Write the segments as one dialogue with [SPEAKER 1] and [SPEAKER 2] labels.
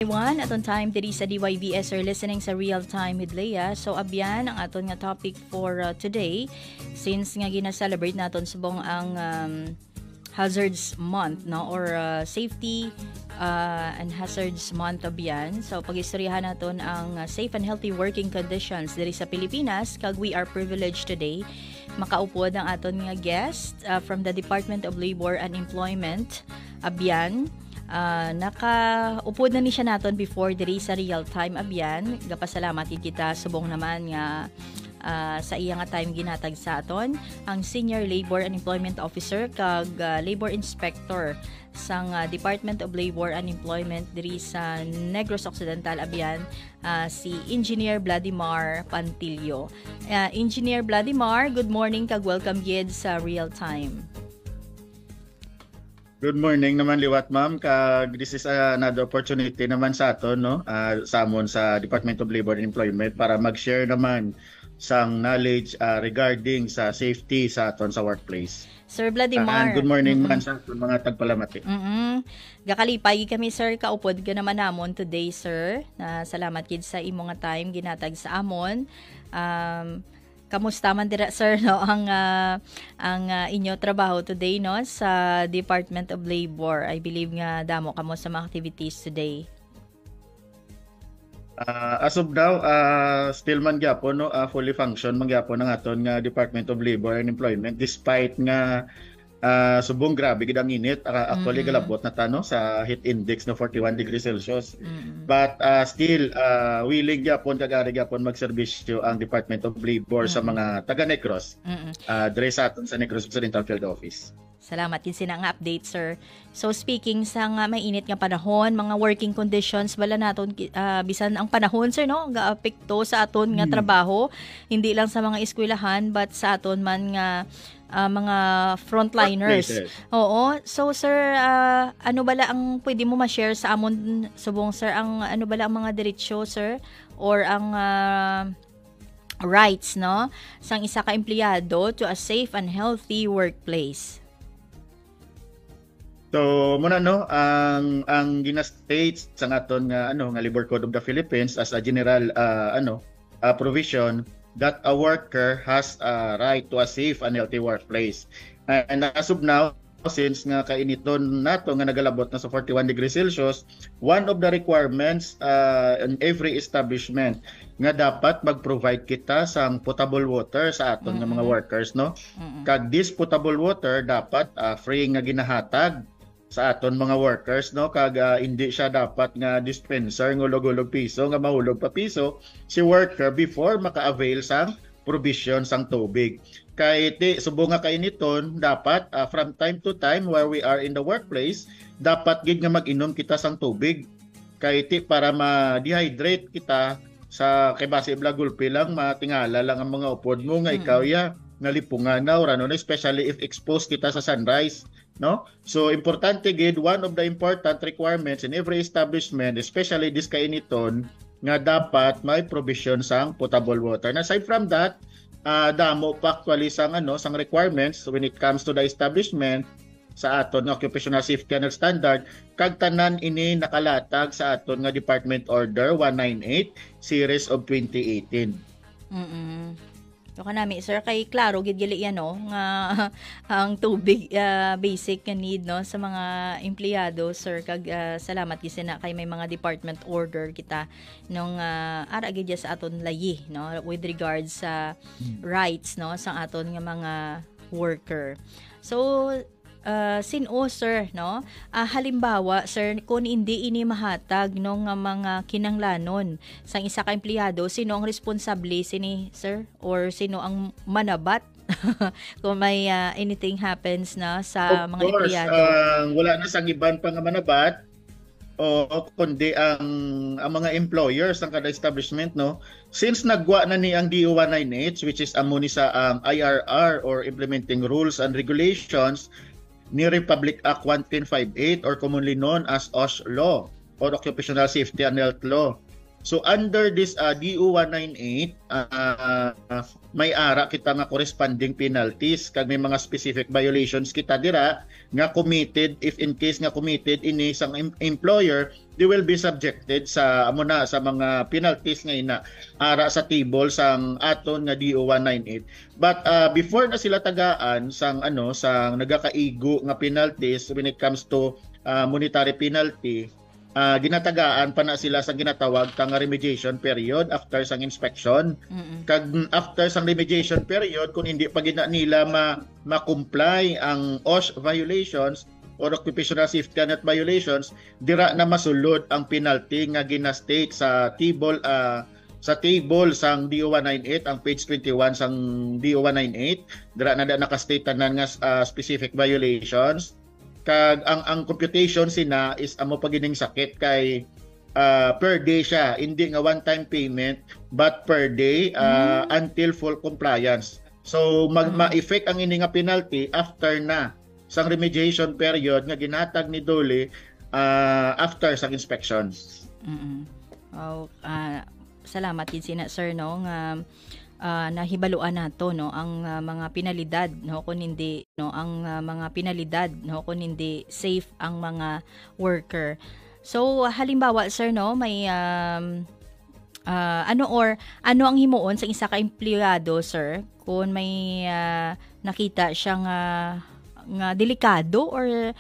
[SPEAKER 1] Everyone, aton time diri sa DYBS or listening sa Real Time with Leah. So abyan ang aton nga topic for today, since nga gina-celebrate naton subong ang Hazards Month, no, or Safety and Hazards Month abyan. So pag-istoryahan naton ang safe and healthy working conditions diri sa Pilipinas, kag we are privileged today makaupod ang aton nga guest from the Department of Labor and Employment abyan. Nakaupod na ni siya naton before diri sa Real Time abyan. Gapasalamat kita subong naman nga sa iya nga time ginatag sa aton ang Senior Labor and Employment Officer kag Labor Inspector sang Department of Labor and Employment diri sa Negros Occidental abyan, si Engineer Vladimar Pantilio. Engineer Vladimar, good morning kag welcome gid sa Real Time.
[SPEAKER 2] Good morning naman liwat ma'am, kag this is another opportunity naman sa aton, no, sa amon sa Department of Labor and Employment para mag-share naman sang knowledge regarding sa safety sa aton sa workplace.
[SPEAKER 1] Sir Vladimar,
[SPEAKER 2] good morning man sa aton mga tagpalamati.
[SPEAKER 1] Gakalipay kami sir, kaupod ka naman namon today sir. Salamat gid sa imo nga time ginatag sa amon. Kamusta man dira sir, no, ang inyo trabaho today, no, sa Department of Labor? I believe nga damo kamo sa mga activities today.
[SPEAKER 2] As of now, still man gyapon, no, fully function man gyapon ang aton nga Department of Labor and Employment despite nga subong grabe gid ang init. Actually galabot na ta, no, sa heat index na 41 degrees Celsius. But still willing gyapon kag ari gyapon magserbisyo ang Department of Labor sa mga taga Negros. Dire sa aton sa Negros Occidental Field Office.
[SPEAKER 1] Salamat din sina nga update sir. So speaking sa nga may init nga panahon, mga working conditions bala naton bisan ang panahon sir, no, gaapekto sa aton nga trabaho, hindi lang sa mga eskwelahan but sa aton man nga mga frontliners. Oo. So sir, ano bala ang pwede mo ma-share sa amon subong sir, ang ano bala ang mga diretsyo sir or ang rights, no, sang isa ka empleyado to a safe and healthy workplace?
[SPEAKER 2] So muna, no, ang gina-state sa aton nga nga Labor Code of the Philippines as a general provision that a worker has a right to a safe and healthy workplace. And as of now, since nga kainiton nato nga nagalabot na sa 41 degrees Celsius, one of the requirements in every establishment nga dapat mag-provide kita sang potable water sa aton nga mga workers, no. Kag this potable water dapat free nga ginahatag sa aton mga workers, no, kag hindi siya dapat nga dispenser ng ulog-ulog piso nga mahulog pa piso si worker before maka-avail sang provision sang tubig. Kay subong nga kainiton dapat from time to time while we are in the workplace dapat gid nga mag-inom kita sang tubig kay para ma-dehydrate kita sa kay base blagulpi lang matingala lang ang mga upod mo nga ikaw nalipungan na or ano, especially if exposed kita sa sunrise, no. So importante gid, one of the important requirements in every establishment, especially this kainiton, nga dapat may provision sang potable water. And aside from that, damo pa actually sang sang requirements when it comes to the establishment sa aton nga occupational safety and standard, kag tanan ini nakalatag sa aton nga Department Order 198 series of 2018.
[SPEAKER 1] So kanami sir, kay klaro gid gali yan, no, nga ang tubig basic nga need, no, sa mga empleyado sir, kag salamat gid na kay may mga department order kita nung ara gid sa aton layi, no, with regards sa rights, no, sa aton nga mga worker. So sino sir, no, halimbawa sir, kung hindi ini mahatag no nga mga kinanglanon sang isa ka empleyado, sino ang responsable sini sir, or sino ang manabat kung may anything happens na sa mga empleyado?
[SPEAKER 2] Wala na sang iban pa nga manabat o kundi ang mga employers ng kada establishment, no, since nagwa na ni ang DO 198 which is amo ni sa IRR or Implementing Rules and Regulations ni Republic Act 1158 or commonly known as OSH Law or Occupational Safety and Health Law. So under this DO 198, may ara kita nga corresponding penalties kag may mga specific violations kita dira nga committed. If in case nga committed ini sang employer, they will be subjected sa amuna sa mga penalties nga ina ara sa table sang aton nga DO 198. But before na sila tagaan sang sang nagakaigo nga penalties when it comes to monetary penalty, ginatagaan pa na sila sa ginatawag nga remediation period after sang inspection. Kag after sang remediation period, kung hindi pa gina nila ma-comply ang OSH violations or occupational safety and health violations, dira na masulod ang penalty nga gina-state sa table sang DO 198, ang page 21 sang DO 198. Dira na naka-state tanan nga specific violations. Kag ang computation sina is amo pagining sakit kay per day siya, hindi nga one time payment but per day until full compliance. So ma-effect ang ini nga penalty after na sang remediation period nga ginatag ni Dole after sang inspection.
[SPEAKER 1] Salamat gid sina sir no nga nahibaluan nato no ang mga penalidad no kung hindi no ang mga penalidad no kung hindi safe ang mga worker. So halimbawa sir no may ano ang himuon sa isa ka empleyado sir kung may nakita siya nga delikado or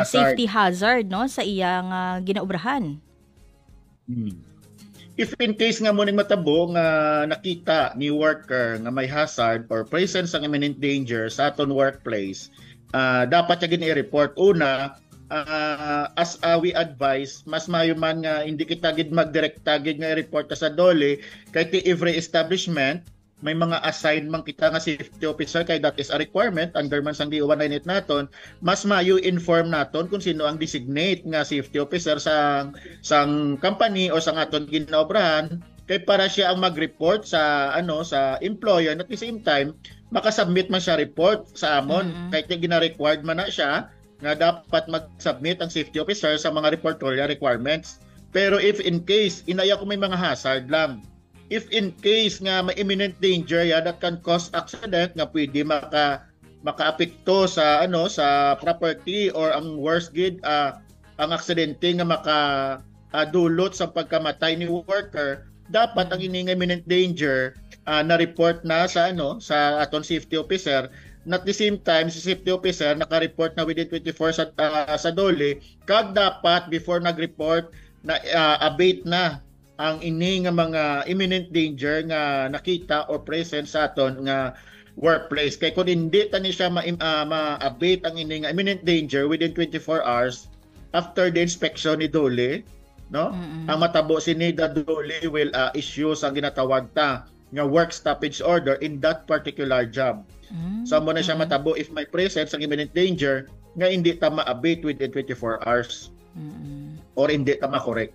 [SPEAKER 1] safety hazard no sa iyang ginaubrahan.
[SPEAKER 2] If in case nga mo ning matabo nga nakita ni worker nga may hazard or presence ng imminent danger sa aton workplace, dapat niya gini-report. Una, as we advise, mas mayo man nga hindi kita gid mag-direkta gid nga i-report sa Dole kay every establishment may mga assigned man kita nga safety officer kay that is a requirement under man sang DO 198 naton. Mas mayo inform naton kung sino ang designate nga safety officer sang company o sang aton ginaobrahan kay para siya ang mag-report sa sa employer at the same time makasubmit man siya report sa amon kay gina-required man na siya nga dapat mag-submit ang safety officer sa mga reportorial requirements. Pero if in case inaya ko may mga hazard lang, if in case nga may imminent danger that can cause accident nga pwede makaapekto sa sa property or ang worst gid ang aksidente nga makadulot sa pagkamatay ni worker, dapat ang ining imminent danger na report na sa sa aton safety officer. At the same time si safety officer naka-report na within 24 sa Dole, kag dapat before nag-report na abate na ang ini nga mga imminent danger nga nakita or present sa aton nga workplace. Kay kung hindi tani siya ma-abate ang ini nga imminent danger within 24 hours after the inspection ni Dole, no? Ang matabo si NIDA Dole will issue sa ginatawag ta nga work stoppage order in that particular job. So mo na siya matabo if may presence ang imminent danger nga hindi ta ma-abate within 24 hours or hindi ta ma-correct.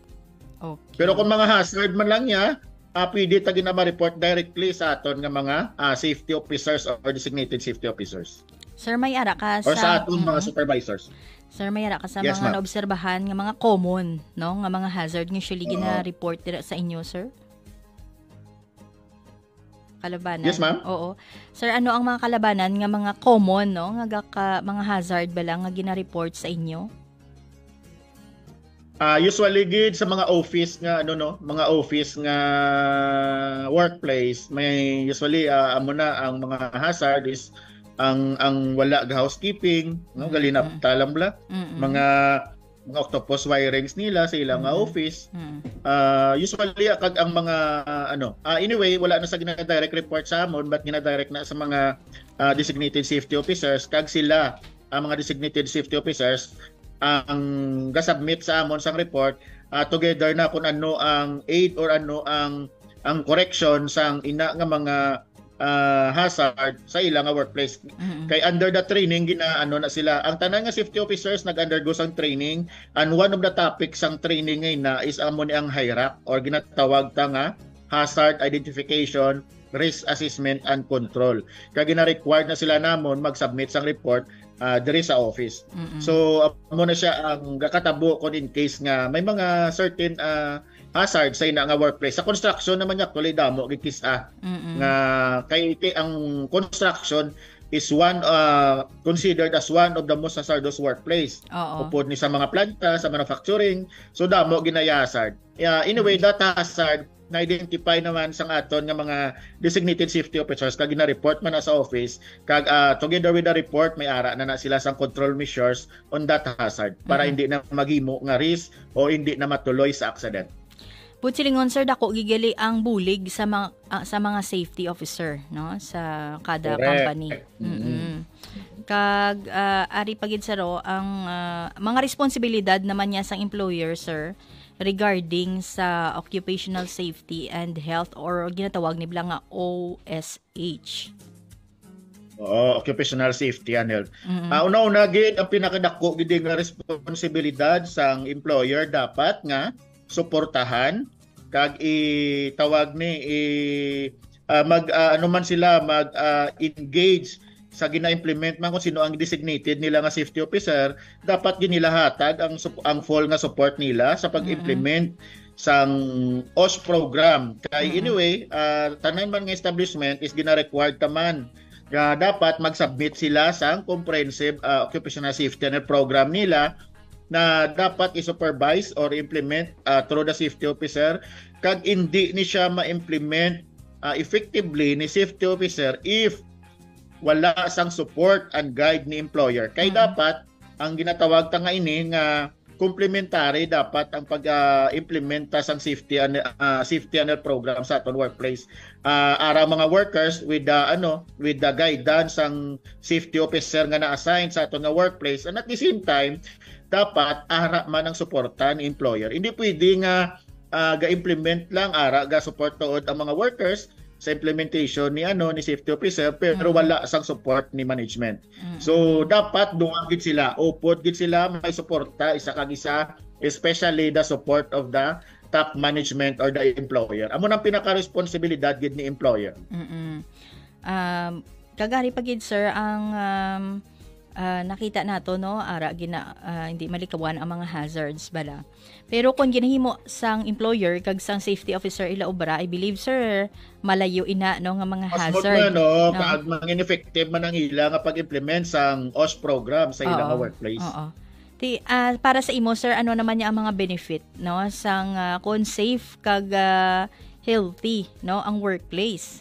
[SPEAKER 1] Okay.
[SPEAKER 2] Pero kung mga hazard man lang niya, pwede ta gina ma-report directly sa aton nga mga safety officers or designated safety officers.
[SPEAKER 1] Sir, may ara ka
[SPEAKER 2] or sa aton mga supervisors.
[SPEAKER 1] Sir, may ara ka sa
[SPEAKER 2] Yes,
[SPEAKER 1] mga naobserbahan nga mga common, no, nga mga hazard nga usually gina-report dira sa inyo, sir? Kalabanan.
[SPEAKER 2] Yes, ma'am.
[SPEAKER 1] Oo. Sir, ano ang mga kalabanan nga mga common, no, nga mga hazard ba lang nga gina-report sa inyo?
[SPEAKER 2] Usually gid sa mga office nga mga office nga workplace, may usually amo na ang mga hazard is ang wala ga housekeeping, no, galinap talam bla, mga octopus wirings nila sa ilang office. Usually kag ang mga anyway wala na sa gina-direct report sa amon but gina-direct na sa mga designated safety officers kag sila ang mga designated safety officers ang gasubmit sa amon sang report together na kung ano ang aid or ano ang correction sang ina nga mga hazard sa ilang workplace. Kay under the training na sila ang tanan nga safety officers nag-undergo sang training, and one of the topics sang training ngay na is amon ang HIRAC or ginatawag ta nga hazard identification, risk assessment and control. Kaya gina-required na sila namon mag-submit sang report diri sa office. So amo na siya ang gakatabo kung in case nga may mga certain hazard sa ina nga workplace. Sa construction naman actually damo gid kisa nga kay ang construction is considered as one of the most hazardous workplace. Upod ni sa mga planta, sa manufacturing, so damo ginaya hazard. Anyway, that hazard na-identify naman sa aton nga mga designated safety officers kag gina-report man na sa office kag together with the report may ara na sila sang control measures on that hazard para hindi na maghimo nga risk o hindi na matuloy sa accident.
[SPEAKER 1] Silingon sir, dako gigali ang bulig sa mga safety officer no sa kada company. Kag ari pagid saro ang mga responsibilidad naman niya sang employer sir regarding sa occupational safety and health or ginatawag nila nga OSH.
[SPEAKER 2] Occupational safety and health. Una-una gid ang pinakadako gid nga responsibilidad sang employer dapat nga suportahan kag itawag ni engage sa gina-implement man kung sino ang designated nila nga safety officer, dapat ginilahatag ang full nga support nila sa pag-implement sang OSH program. Kay anyway, tanan man nga establishment is gina-required taman dapat mag-submit sila sa comprehensive occupational safety and program nila na dapat i-supervise or implement through the safety officer. Kag hindi ni siya ma-implement effectively ni safety officer if wala sang support and guide ni employer. Kay dapat ang ginatawag ta nga ini nga complementary dapat ang pag-implementa sang safety and program sa aton workplace. Ara mga workers with the guidance sang safety officer nga na-assign sa aton nga workplace, and at the same time dapat ara man ang suporta ni employer. Hindi pwede nga ga-implement lang ara ga support tuod ang mga workers sa implementation ni safety officer pero wala sang support ni management. So dapat duwa gid sila, upod gid sila may suporta isa kag isa, especially the support of the top management or the employer. Amo nang pinaka-responsibilidad gid ni employer.
[SPEAKER 1] Kagari pa gid sir ang nakita nato no ara hindi malikawan ang mga hazards bala. Pero kung ginahimo sang employer kag sang safety officer ila obra, I believe sir malayo ina no nga mga hazard.
[SPEAKER 2] Kag mga ineffective man ang ila nga pag-implement sang OSH program sa ilang workplace.
[SPEAKER 1] Para sa imo sir, ano naman niya ang mga benefit no sang kung safe kag healthy no ang workplace?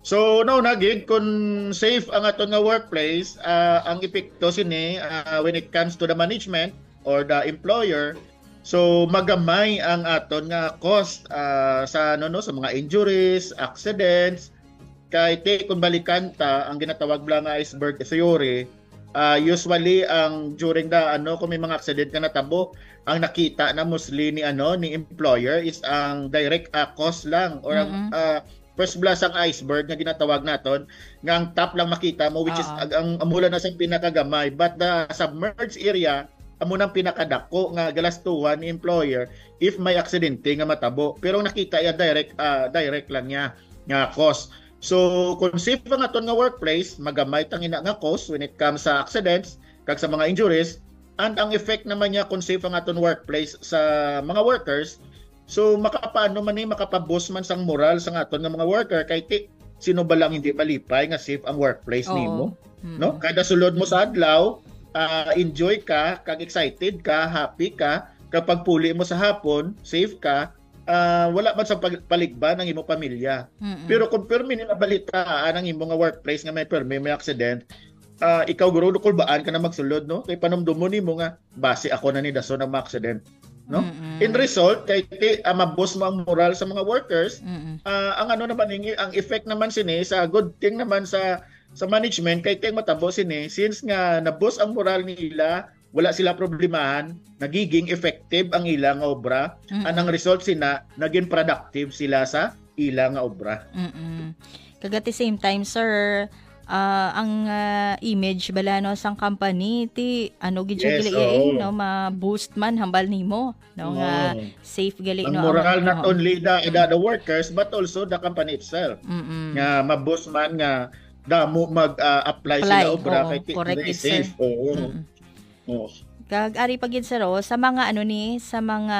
[SPEAKER 2] So nagid kung safe ang aton nga workplace, ang epekto sini when it comes to the management or the employer, so magamay ang aton nga cost sa mga injuries, accidents. Kay kung balikan ta ang ginatawag lang nga iceberg theory, usually ang during the kung may mga accident ka natabo, ang nakita na mostly ni employer is ang direct cost lang or ang first blast ang iceberg na ginatawag naton nga ang top lang makita mo, which is ang mula na sa pinakagamay, but the submerged area amo nang pinakadako nga galastuhan ni employer if may aksidente nga matabo, pero nakita ya direct lang niya nga cost. So kung safe ang aton nga workplace, magamay tang ina nga cost when it comes sa accidents kag sa mga injuries, and ang effect naman niya kung safe ang aton workplace sa mga workers. So makapaano man makapaboost man sang moral sa aton nga mga worker, kay sino ba lang hindi malipay nga safe ang workplace nimo, no? Kada sulod mo sa adlaw, enjoy ka, kag excited ka, happy ka, kapag puli mo sa hapon, safe ka, wala man sa paligban ng imong pamilya. Pero kung permi nila balitaan ang imong nga workplace nga may accident, ikaw guro kulbaan ka na magsulod, no? Kay panumdum nimo nga base ako na ni dason ng accident. No? In result, kay maboost mo ang moral sa mga workers, ang ang effect naman sini sa good thing naman sa management, kay matabo sini since nga na-boost ang moral nila, wala sila problemahan, nagiging effective ang ilang obra, ang result sina naging productive sila sa ilang obra.
[SPEAKER 1] Kag at the same time sir, ang image bala no sang company ti gid no ma-boost man hambal nimo no nga safe gali
[SPEAKER 2] ang moral not only the workers but also the company itself nga ma-boost man nga damo mag-apply sila obra kay
[SPEAKER 1] correct
[SPEAKER 2] safe.
[SPEAKER 1] Kag ari pagid sir sa mga sa mga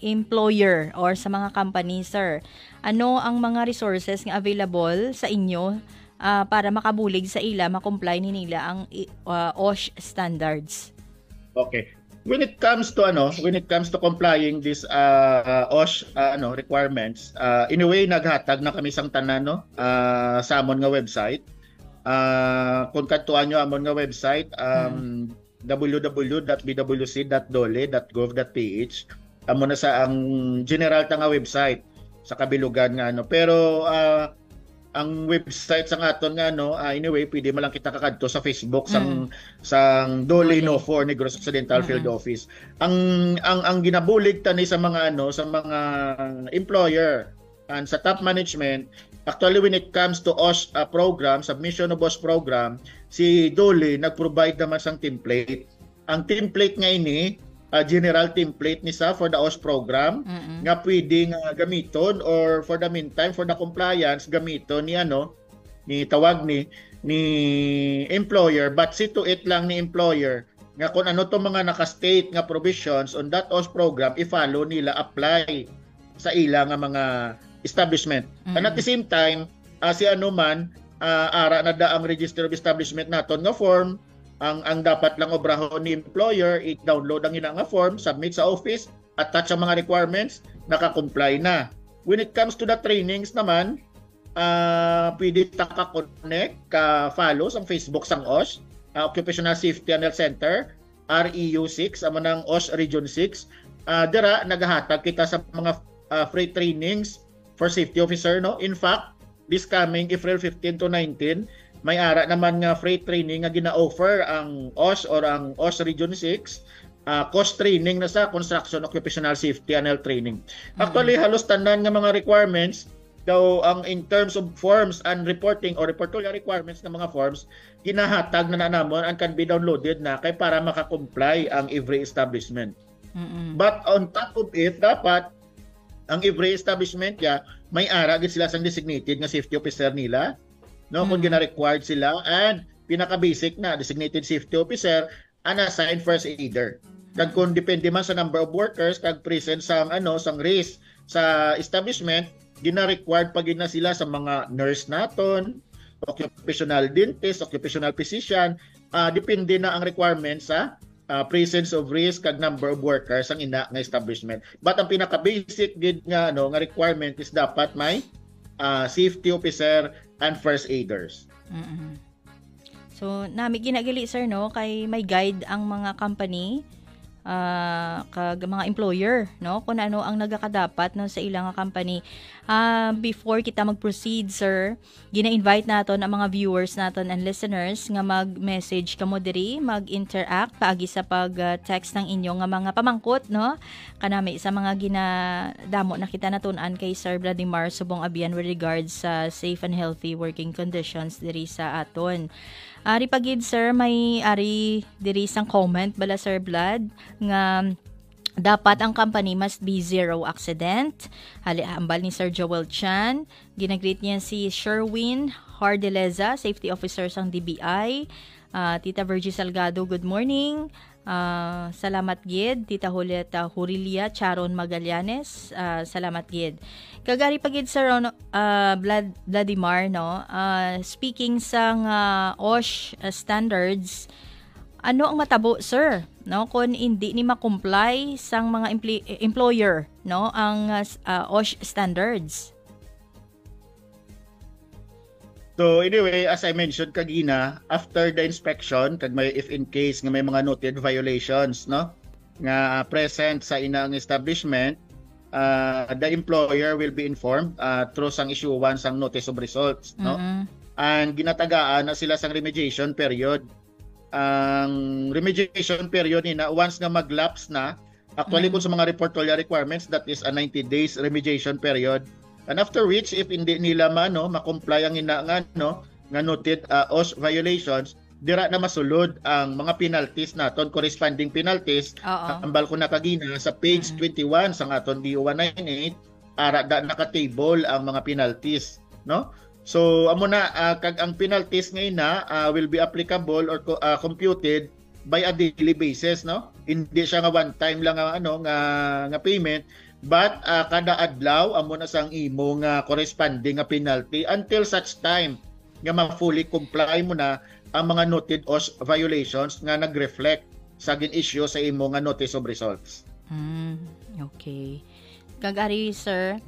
[SPEAKER 1] employer or sa mga company sir. Ano ang mga resources nga available sa inyo para makabulig sa ila makomply ni nila ang OSH standards?
[SPEAKER 2] Okay. When it comes to complying this OSH requirements, in a way naghatag na kami sang tanan sa amon nga website. Kung kadtuan nyo amon nga website www.bwc.dole.gov.ph, amo na sa ang general ta nga website sa kabilugan nga pero ang website sa aton nga anyway pwede man lang kita kakadto sa Facebook sang Dole No4 Negros Occidental Field Office. Ang ginabulig tani sa mga sa mga employer and sa top management, actually when it comes to OSH program, submission of OSH program, si Dole nag-provide naman sang template. Ang template nga ini general template ni sa for the OSH program nga pwedeng gamiton or for the meantime for the compliance gamiton ni tawag ni employer, but see to it lang ni employer nga kung ano to mga naka-state nga provisions on that OSH program i-follow nila, apply sa ila nga mga establishment. And at the same time si man ara na da ang register of establishment naton nga form. Ang dapat lang obrahon ni employer, i-download ang ina nga form, submit sa office, attach ang mga requirements, naka-comply na. When it comes to the trainings naman, pwede ka-connect, ka-follow sa Facebook sang OSH, Occupational Safety and Health Center, REU6, amo ng OSH Region 6. Dira, naghahatag kita sa mga free trainings for safety officer. In fact, this coming April 15 to 19, may ara naman nga free training nga gina-offer ang OSH or ang OSH Region 6, cost training na sa Construction Occupational Safety and Health Training. Actually, halos tanan nga mga requirements daw ang in terms of forms and reporting or reportorial requirements ng mga forms, ginahatag na namon and can be downloaded na kay para makakomply ang every establishment. But on top of it, dapat ang every establishment may ara gid sila sang designated nga safety officer nila. Kung gina-required sila and pinaka-basic na designated safety officer and assigned first aider. Kag kung depende man sa number of workers kag present sang sang risk sa establishment, gina-required pagid na sila sa mga nurse naton, occupational dentist, occupational physician, depende na ang requirements sa presence of risk kag number of workers ang ina nga establishment. But ang pinaka-basic gid nga nga requirement is dapat may safety officer and first aiders.
[SPEAKER 1] So, nami ginagali sir kay may guide ang mga company kag mga employer kung ano ang nagakadapat sa ilang company. Before kita mag-proceed sir, gina-invite naton ang mga viewers naton and listeners nga mag-message kamo diri, mag-interact paagi sa pag-text ng inyo nga mga pamangkot kanami sa mga ginadamo na kita natun-an kay Sir Vladimar Subong Abian with regards sa safe and healthy working conditions diri sa aton. Ari pagid sir, may ari diri sang comment bala Sir Vlad nga dapat ang company must be zero accident. Hambal ni Sir Joel Chan, ginagreet niya si Sherwin Hardeleza, safety officer sang DBI. Tita Virgie Salgado, good morning. Salamat gid. Tita Julieta Hurilia Charon Magallanes, salamat gid. Kagari pagid Sir Vladimar speaking sang OSH standards, ano ang matabo sir kung hindi ni ma-comply sang mga employer ang OSH standards?
[SPEAKER 2] So anyway, as I mentioned kagina, after the inspection, kag may if in case nga may mga noted violations nga present sa inang establishment, the employer will be informed through sang issuance sang notice of results, and ginatagaan na sila sang remediation period. Ang remediation period nina once nga mag-lapse na, actually kung sa mga reportorial requirements, that is a 90 days remediation period. And after which, if hindi nila ma-comply ang ina nga noted OSH violations, dira na masulod ang mga penalties naton, corresponding penalties. Ambal ko na kagina sa page 21 sa aton DO 198, ara da naka-table ang mga penalties, So amo na kag ang penalties ngayon will be applicable or computed by a daily basis, no? Hindi siya nga one time lang nga nga payment, but kada adlaw amo na sang imo nga corresponding nga penalty until such time nga ma-fully comply mo na ang mga noted OS violations nga nag-reflect sa gin-issue sa imo nga notice of results.
[SPEAKER 1] Okay. Kagari, sir,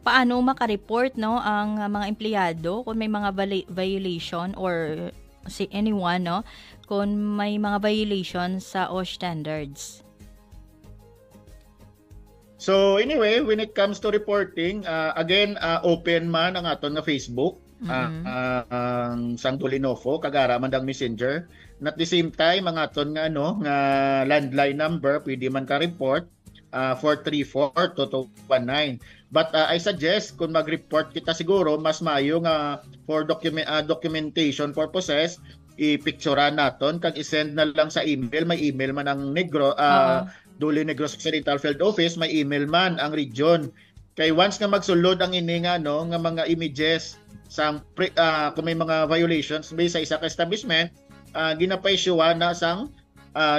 [SPEAKER 1] paano makareport, no, ang mga empleyado kung may mga violation or si anyone, no, kung may mga violation sa OSH standards?
[SPEAKER 2] So anyway, when it comes to reporting, again, open man ang aton nga Facebook, ang sang Tulinofo, kagara man dang messenger. And at the same time, ang aton nga nga landline number, pwede man ka-report, 434-2219. But I suggest kung mag-report kita siguro mas maayo nga for documentation purposes, i-picturean naton kag i-send na lang sa email. May email man ang Duli Negros Occidental Field Office, may email man ang region. Kay once nga magsulod ang ini nga nga mga images sang kung may mga violations based sa isa ka establishment, ginapa-issue na sang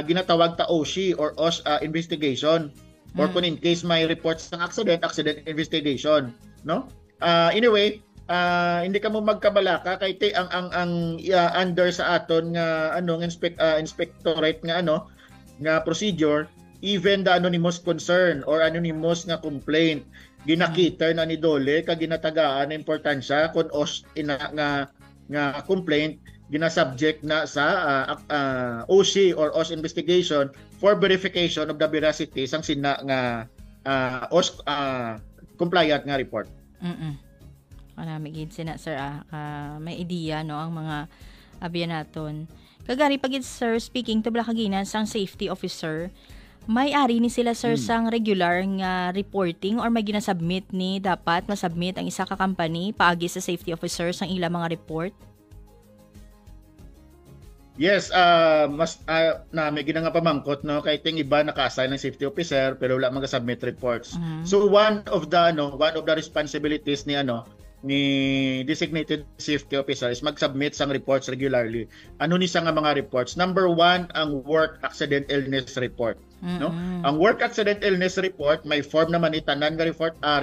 [SPEAKER 2] ginatawag ta OSHI or OSH investigation. Or kung in case may reports ng accident investigation, no? Anyway, hindi ka mo magkabalaka kay ang under sa aton nga inspectorate nga nga procedure, even the anonymous concern or anonymous nga complaint ginakita na ni Dole kag ginatagaan na importansya kung nga complaint ginasubject na sa OSHI or OSH investigation for verification of the veracity sang sina nga OSH compliant nga report.
[SPEAKER 1] Marami gid sina, sir, may idea, no, ang mga abyan kagari pagid, sir, speaking to Blacagina sang safety officer, may ari ni sila, sir, sang regular nga reporting or may ginasubmit ni dapat masubmit ang isa ka company paagi sa safety officer sang ila mga report?
[SPEAKER 2] Yes, mas may ginanga pamangkot, no, kay ting iba naka-assign ng safety officer pero wala mag-submit reports. So one of the responsibilities ni designated safety officer is mag-submit sang reports regularly. Ano ni sa nga mga reports? Number 1, ang work accident illness report. No? Ang work accident illness report, may form naman itanan nga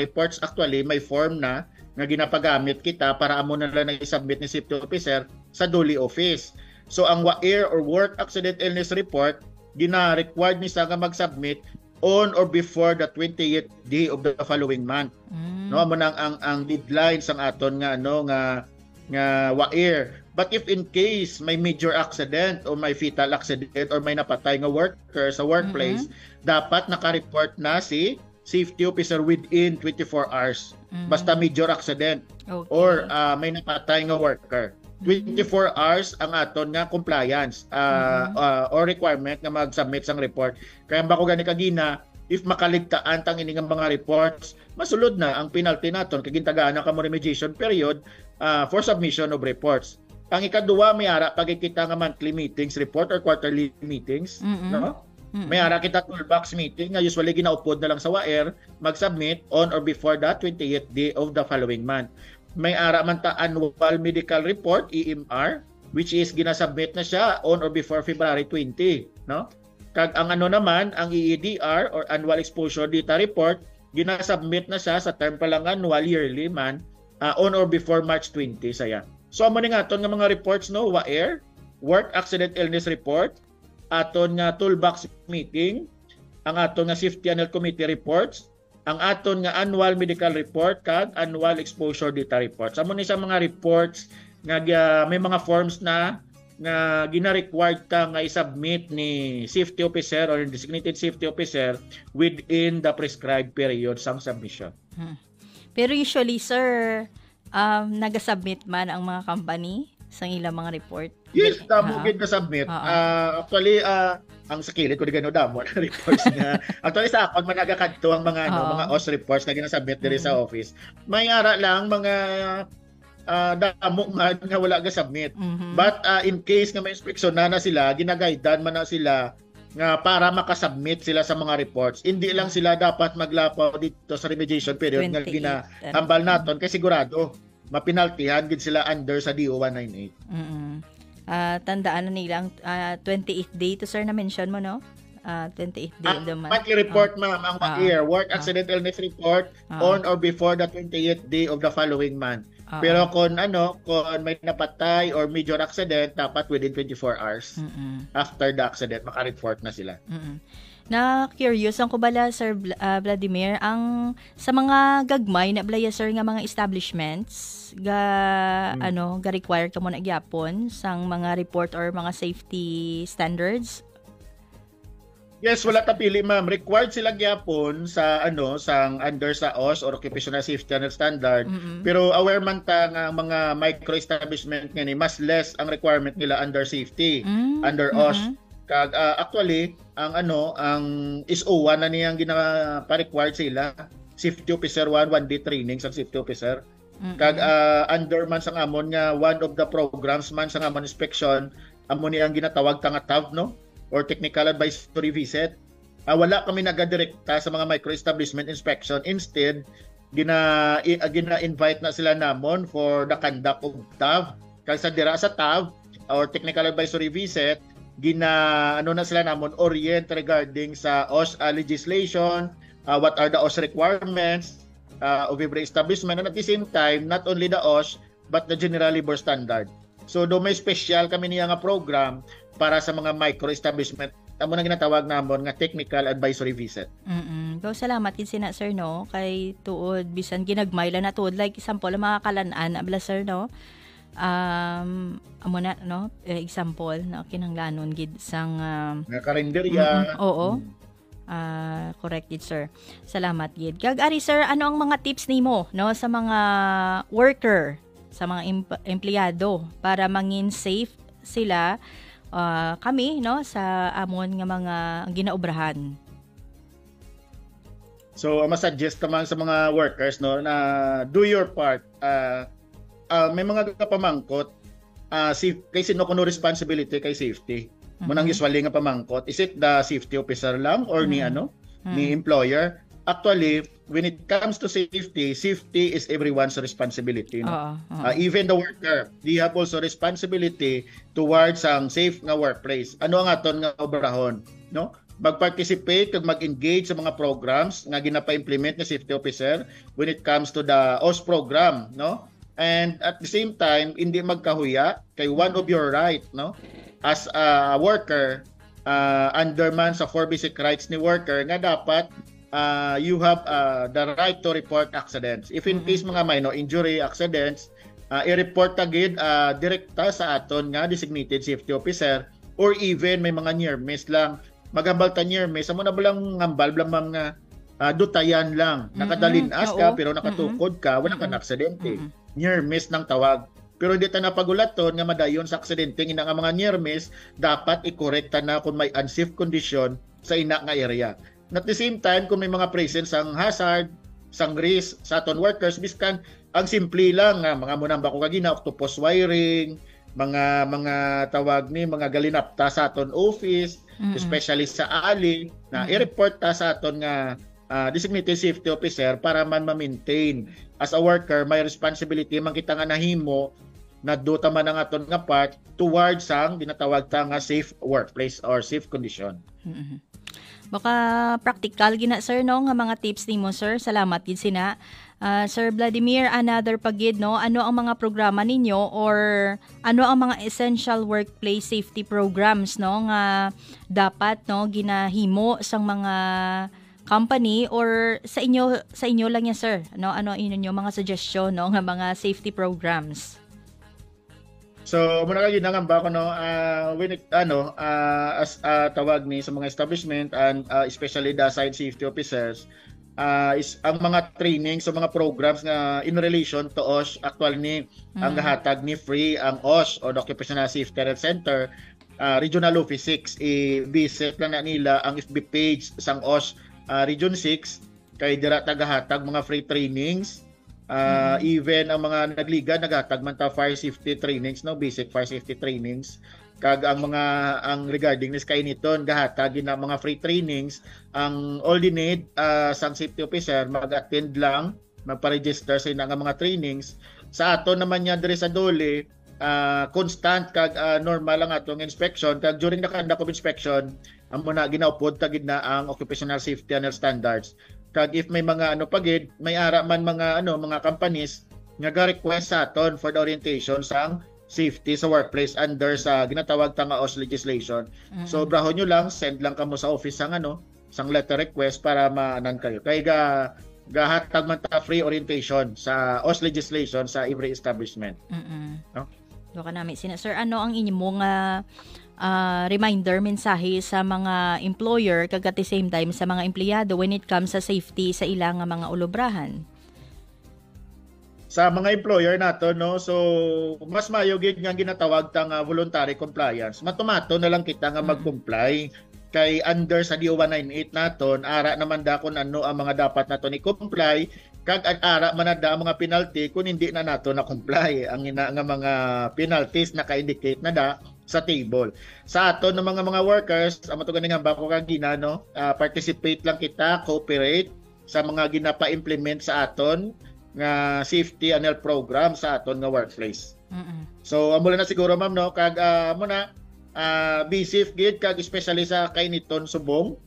[SPEAKER 2] reports actually, may form na nga ginapagamit kita para amo na lang i-submit ni safety officer sa DOLE office. So ang WAIR or work accident illness report, gina-required ni sa nga mag-submit on or before the 28th day of the following month. No, amo nang ang deadline sang aton nga nga WAIR. But if in case may major accident or may fatal accident or may napatay nga worker sa workplace, dapat naka-report na si safety officer within 24 hours. Basta major accident or may napatay nga worker. 24 hours ang aton nga compliance or requirement nga mag-submit sang report. Kaya bako gani kagina, if makaligtaan tang ini nga mga reports, masulod na ang penalty naton kay gintagaan na kamo remediation period for submission of reports. Ang ikaduwa, may ara pagkikita nga monthly meetings report or quarterly meetings, no? May ara kita toolbox meeting nga usually ginaupod na lang sa WAIR, mag-submit on or before the 28th day of the following month. May ara man ta annual medical report, EMR, which is ginasubmit na siya on or before February 20, no? Kag ang naman, ang EEDR or annual exposure data report, ginasubmit na siya sa term pa lang annual, yearly man, on or before March 20 saya. So amo ni nga aton nga mga reports, no, WAIR, work accident illness report, aton nga toolbox meeting, ang aton nga safety and health committee reports, ang aton nga annual medical report kag annual exposure data reports. Amo ni sa mga reports nga may mga forms na nga gina-required ka nga i-submit ni safety officer or designated safety officer within the prescribed period sang submission.
[SPEAKER 1] Pero usually, sir, naga-submit man ang mga company sa ilang mga report?
[SPEAKER 2] Yes, tamo gid na-submit. Actually, ang sa kilid ko di gano damo na reports nga. Actually sa akon man nagakadto ang mga mga OS reports na ginasubmit diri sa office. May ara lang mga damo man nga wala ga submit. But in case nga may inspection na sila, ginagaidan man na sila nga para makasubmit sila sa mga reports. Hindi lang sila dapat maglapaw dito sa remediation period nga ginahambal naton kay sigurado mapinaltihan gid sila under sa DO 198.
[SPEAKER 1] tandaan na nila ang 28th day to sir na mention mo, no? 28th day of the month.
[SPEAKER 2] Monthly report, ma'am, ang year. Work accident illness report on or before the 28th day of the following month. Pero kung may napatay or major accident, dapat within 24 hours after the accident, maka-report na sila.
[SPEAKER 1] Na curious ang kubala Sir Vladimir ang sa mga gagmay na blaya sir nga mga establishments ga ga require ka mo na gyapon sang mga report or mga safety standards.
[SPEAKER 2] Yes, wala ta pili, ma'am. Required sila gyapon sa sang under sa OSH or Occupational Safety and Standard. Pero aware man ta nga mga micro establishment ngani mas less ang requirement nila under safety, under OSH. Kag actually ang ISO1 na niyang gina-required sila. Safety Officer 1D training sa safety officer. Kag under man sang amon nga one of the programs man sang amon inspection amon niyang ginatawag nga TAV, no? Or technical advisory visit. Wala kami nagadirekta sa mga micro-establishment inspection. Instead, gina-invite na sila namon for the conduct of TAV. Kasi sa TAV or technical advisory visit, na sila namon orient regarding sa OSH legislation, what are the OSH requirements of every establishment, and at the same time, not only the OSH, but the General Labor Standard. So, do may special kami niya nga program para sa mga micro-establishment. Amo na ginatawag namon nga technical advisory visit.
[SPEAKER 1] Go salamat kin sina sir no kay tuod bisan ginagmayla na tuod like example mga kalan-an abla sir no. Amo na no example na kinahanglanon gid sang
[SPEAKER 2] nga karinderya.
[SPEAKER 1] Oo. Corrected sir. Salamat gid. Kag ari sir, ano ang mga tips nimo no sa mga worker, sa mga empleyado para mangin safe sila kami no sa amon nga mga ginaobrahan.
[SPEAKER 2] So ma-suggest naman sa mga workers no na do your part. May mga kapamangkot kay sino kuno responsibility kay safety. Munang usually nga pamangkot, is it the safety officer lang or ni ni employer? Actually, when it comes to safety is everyone's responsibility. No? Even the worker, they have also responsibility towards ang safe nga workplace. Ano ang aton nga obrahon? No? Mag-participate kag mag-engage sa mga programs nga ginapa-implement ni safety officer when it comes to the OSH program. No? And at the same time, hindi magkahuya kay one of your right, no? As a worker, under man sa 4 basic rights ni worker nga dapat you have the right to report accidents. If in case mga minor injury accidents, i-report agad direkta sa aton nga designated safety officer, or even may mga near miss lang magambal ta near miss amo na balang ngambal blang nga dutayan lang nakadalinas ka pero nakatukod ka wala ka na aksidente. Near miss ng tawag. Pero di ta napagulaton nga madayon sa aksidente ina nga mga near miss dapat i-correcta na kung may unsafe condition sa ina nga area. At the same time, kung may mga presence ang hazard, sang risk sa aton workers, biskan ang simple lang nga mga munang bako kagina octopus wiring, mga tawag ni mga galinapta sa aton office, especially sa ali na i-report ta sa aton nga designated safety officer para man ma-maintain as a worker may responsibility man kita nga nahimo na duta man ang aton nga part towards ang ginatawag ta nga safe workplace or safe condition.
[SPEAKER 1] Baka practical gina sir no nga mga tips nimo sir. Salamat gid sina. Sir Vladimir, another pagid no, ano ang mga programa ninyo or ano ang mga essential workplace safety programs no nga dapat no ginahimo sang mga company or sa inyo lang yan sir. Ano inyo mga suggestion no nga mga safety programs?
[SPEAKER 2] So, muna kayo nangamba ko no when it as tawag ni sa mga establishment and especially the site safety officers is ang mga training sa mga programs nga in relation to OSH actually ni ang gahatag ni free ang OSH or the Occupational Safety Health Center Regional Office 6 i-visit lang na nila ang FB page sang OSH Region 6 kay dira tagahatag mga free trainings. Even ang mga nagliga naghatag man ta fire safety trainings no basic fire safety trainings kag ang regarding ni kay niton gahatag na mga free trainings ang all you need sang safety officer mag-attend lang magpa-register sa ina nga mga trainings sa aton naman niya dire sa Dole constant kag normal ang atong inspection kag during the conduct of inspection amo na ginaupod tagid na ang occupational safety and health standards. Kag if may mga pagid may ara man mga companies nga ga-request sa aton for the orientation sa safety sa workplace under sa ginatawag ta nga OSH legislation. So brahon nyo lang, send lang kamo sa office sang sang letter request para maanan kayo. Kay gahatag man ta free orientation sa OSH legislation sa every establishment. No?
[SPEAKER 1] Do ka nami sir, ano ang inyong reminder, mensahe sa mga employer kag at the same time sa mga empleyado when it comes sa safety sa ilang mga ulobrahan?
[SPEAKER 2] Sa mga employer nato so mas mayo gid nga ginatawag ta nga voluntary compliance. Matumato na lang kita nga mag-comply kay under sa DO 198 naton ara naman da kun ano ang mga dapat naton i-comply kag ara man da ang mga penalty kung hindi na nato na comply ang ina nga mga penalties naka-indicate na da sa table. Sa aton ng mga workers amo to ganing hamba ko kagina participate lang kita, cooperate sa mga ginapa-implement sa aton nga safety and health program sa aton nga workplace. So amo na siguro ma'am kag amo na be safe gid kag especially sa kainiton subong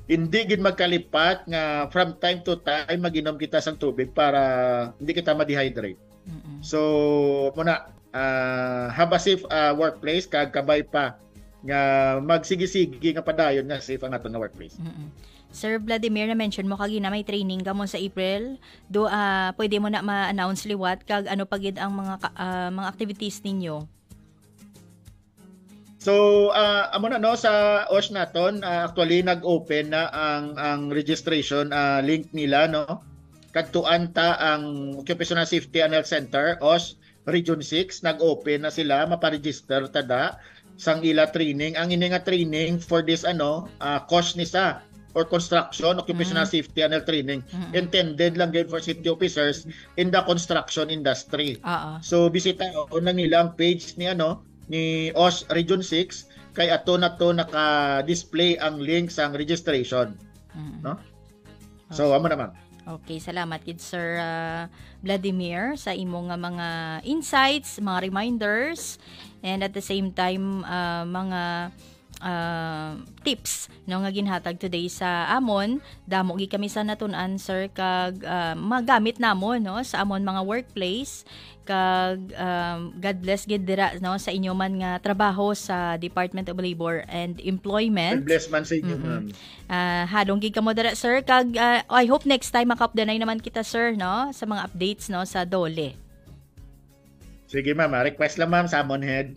[SPEAKER 2] hindi gid magkalipat nga from time to time maginom kita sang tubig para hindi kita ma-dehydrate. So muna have a safe workplace kag kabay pa nga magsigi-sigi nga padayon nga safe ang aton nga workplace.
[SPEAKER 1] Sir Vladimir, na-mention mo kagina may training ka mo sa April. Pwede mo na ma-announce liwat kag ano pagid ang mga activities ninyo?
[SPEAKER 2] So, amo na sa OSH naton, actually nag-open na ang registration link nila Kadtuan ta ang Occupational Safety and Health Center OSH Region 6 nag-open na sila mapa-register tada sang ila training. Ang ini nga training for this course nisa or construction, occupational safety and health training. Intended lang gid for safety officers in the construction industry. So bisita na nilang page ni ni OSH Region 6 kay ato na to naka-display ang link sang registration. So amo naman.
[SPEAKER 1] Okay, salamat kid Sir Vladimir sa imong mga insights, mga reminders, and at the same time mga tips nga ginhatag today sa amon. Damo gi kami sa natun-an sir kag magamit namon sa amon mga workplace kag God bless gid dira sa inyo man nga trabaho sa Department of Labor and Employment.
[SPEAKER 2] God bless man sa inyo.
[SPEAKER 1] Hadong gid kamo dira sir kag I hope next time makaupdanay naman kita sir sa mga updates sa DOLE.
[SPEAKER 2] Sige ma'am, request lang ma'am sa Monhead.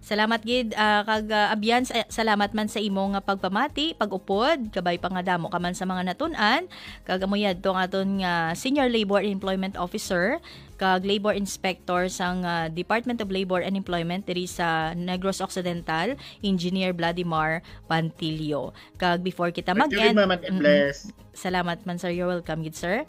[SPEAKER 1] Salamat gid kag abyan salamat man sa imo nga pagpamati, pag-upod, kabay pa nga damo ka man sa mga natun-an, kag amoyad tong aton nga Senior Labor and Employment Officer kag Labor Inspector sang Department of Labor and Employment diri sa Negros Occidental, Engineer Vladimir Pantilio. Kag before kita mag-end,
[SPEAKER 2] salamat man sir,
[SPEAKER 1] you're welcome gid sir.